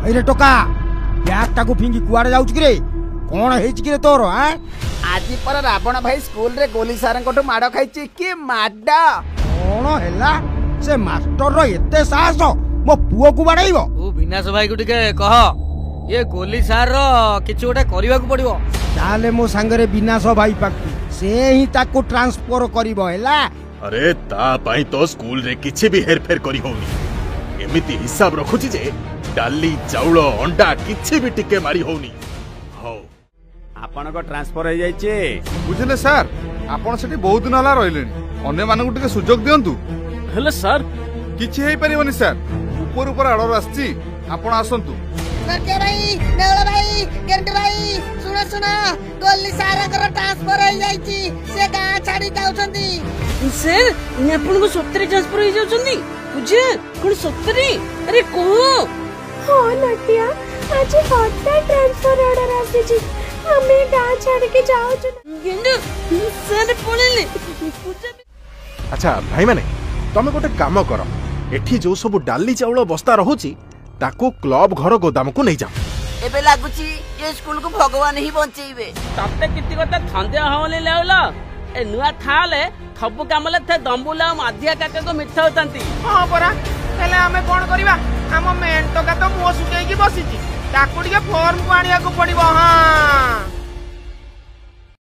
अरे टोका बैग टाकू फिंगी कुआड़े जाउछ कि रे कोन हेछि कि रे तोर हैं आज पर रावण भाई स्कूल रे गोली सारन कोठो माड़ खाइछि कि माड कोन हैला से मास्टर रो एते साहस मो पुओ को बाड़ाइबो तू विनाश भाई को टिके कह ये गोली सार रो किछ गोटे करबा को पड़िबो ताले मो संगरे विनाश भाई पाकू से ही ताको ट्रांसफर करिवो हैला। अरे ता पाई तो स्कूल रे किछि भी हेरफेर करी होनी एमिति हिसाब रखुछि जे डाली चाउल अंडा किछि भी टिके मारी होनी हो आपण को ट्रांसफर हो जाई छे बुझले सर आपण सेठी बहुत दिन हला रहिलेनी अन्य मानकु टिके सुजोग दियंतु हेले सर किछि हेई परिबनी सर ऊपर ऊपर आडर आछि आपण आसंतु करके भाई नेवला भाई केंट भाई सुनो सुनो गोली सारा कर ट्रांसफर हो जाई छी से गां छाडी जाउछंती सर इन आपन को सत्तरी ट्रांसफर हो जाउछंती बुझे कोन सत्तरी अरे को हो नटिया आज हटा ट्रांसफर ऑर्डर आसी छी हमें गां छाड़ के जाओ गेंडू सर पळेले अच्छा भाई माने तमे गोटे काम कर एठी जो सब डाली चाउल बस्ता रहूची ताको क्लब घर गोदाम को नहीं जाओ एबे लागुची ये स्कूल को भगवान ही बंचेइबे तते किति कता थंदे हवले लेवला ए नुआ थाले थबु कामले थे दंबुला माधिया काके को मिठा होतंती हां परा हेले हमें कोन करबा हम मेंटो का तो मुंह सुकेई की बसिची ताकू टिके फॉर्म को आनिया को पड़िबो हां